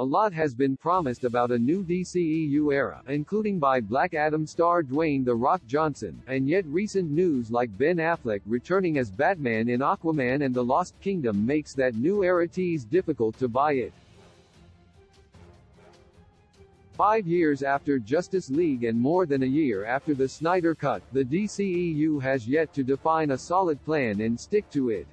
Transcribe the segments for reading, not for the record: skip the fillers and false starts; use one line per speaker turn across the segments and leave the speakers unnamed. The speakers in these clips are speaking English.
lot has been promised about a new DCEU era, including by Black Adam star Dwayne "The Rock" Johnson, and yet recent news like Ben Affleck returning as Batman in Aquaman and The Lost Kingdom makes that new era tease difficult to buy it. 5 years after Justice League and more than a year after the Snyder Cut, the DCEU has yet to define a solid plan and stick to it.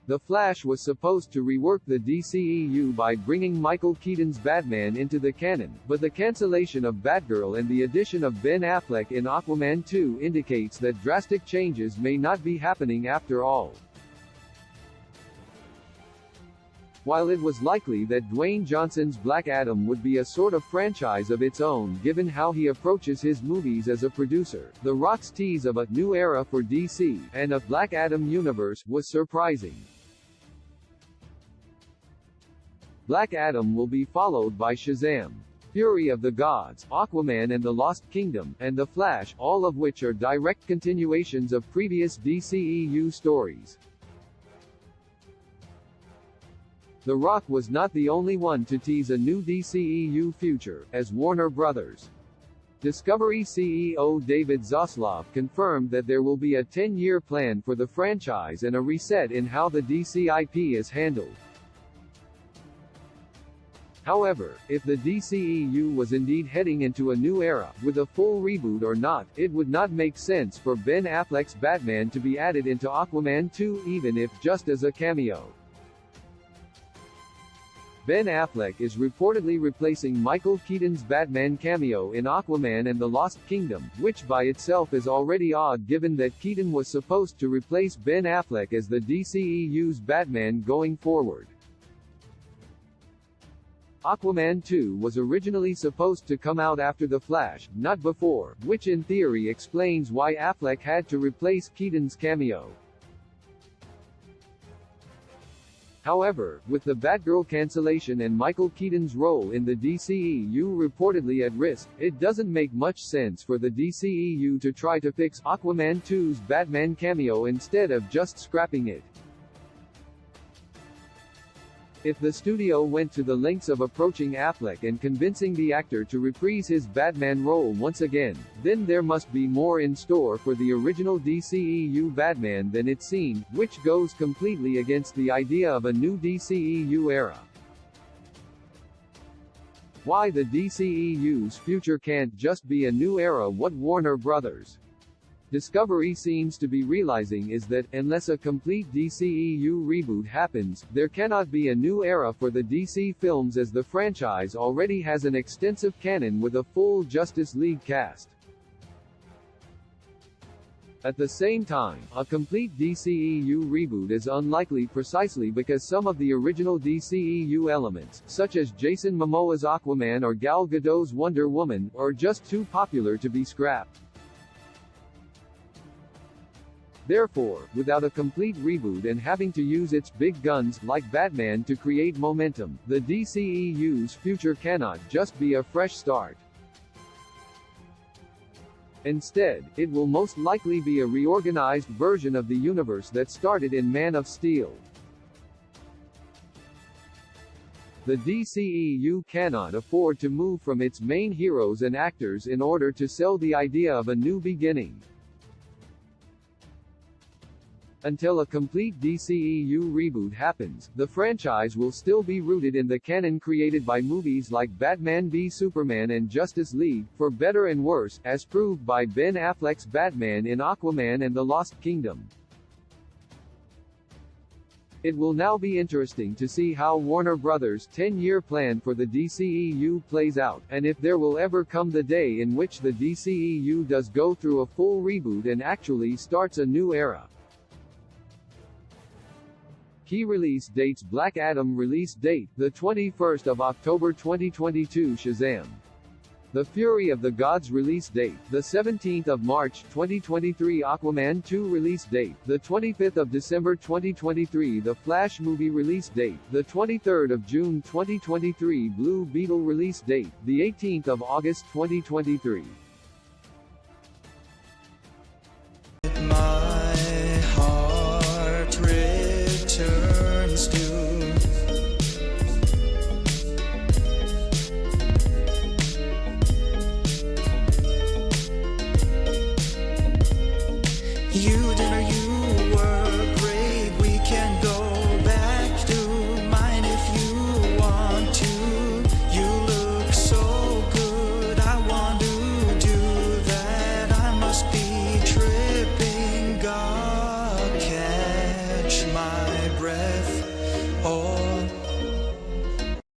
The Flash was supposed to rework the DCEU by bringing Michael Keaton's Batman into the canon, but the cancellation of Batgirl and the addition of Ben Affleck in Aquaman 2 indicates that drastic changes may not be happening after all. While it was likely that Dwayne Johnson's Black Adam would be a sort of franchise of its own given how he approaches his movies as a producer, The Rock's tease of a new era for DC and a Black Adam universe was surprising. Black Adam will be followed by Shazam, Fury of the Gods, Aquaman and the Lost Kingdom, and The Flash, all of which are direct continuations of previous DCEU stories. The Rock was not the only one to tease a new DCEU future, as Warner Bros. Discovery CEO David Zaslav confirmed that there will be a 10-year plan for the franchise and a reset in how the DC IP is handled. However, if the DCEU was indeed heading into a new era, with a full reboot or not, it would not make sense for Ben Affleck's Batman to be added into Aquaman 2 even if just as a cameo. Ben Affleck is reportedly replacing Michael Keaton's Batman cameo in Aquaman and the Lost Kingdom, which by itself is already odd given that Keaton was supposed to replace Ben Affleck as the DCEU's Batman going forward. Aquaman 2 was originally supposed to come out after The Flash, not before, which in theory explains why Affleck had to replace Keaton's cameo. However, with the Batgirl cancellation and Michael Keaton's role in the DCEU reportedly at risk, it doesn't make much sense for the DCEU to try to fix Aquaman 2's Batman cameo instead of just scrapping it. If the studio went to the lengths of approaching Affleck and convincing the actor to reprise his Batman role once again, then there must be more in store for the original DCEU Batman than it seemed, which goes completely against the idea of a new DCEU era. Why the DCEU's future can't just be a new era? What Warner Bros. Discovery seems to be realizing is that, unless a complete DCEU reboot happens, there cannot be a new era for the DC films as the franchise already has an extensive canon with a full Justice League cast. At the same time, a complete DCEU reboot is unlikely precisely because some of the original DCEU elements, such as Jason Momoa's Aquaman or Gal Gadot's Wonder Woman, are just too popular to be scrapped. Therefore, without a complete reboot and having to use its big guns, like Batman, to create momentum, the DCEU's future cannot just be a fresh start. Instead, it will most likely be a reorganized version of the universe that started in Man of Steel. The DCEU cannot afford to move from its main heroes and actors in order to sell the idea of a new beginning. Until a complete DCEU reboot happens, the franchise will still be rooted in the canon created by movies like Batman v Superman and Justice League, for better and worse, as proved by Ben Affleck's Batman in Aquaman and the Lost Kingdom. It will now be interesting to see how Warner Bros.' 10-year plan for the DCEU plays out, and if there will ever come the day in which the DCEU does go through a full reboot and actually starts a new era. Key release dates: Black Adam release date, the 21st of October 2022. Shazam! The Fury of the Gods release date, the 17th of March 2023. Aquaman 2 release date, the 25th of December 2023. The Flash movie release date, the 23rd of June 2023. Blue Beetle release date, the 18th of August 2023.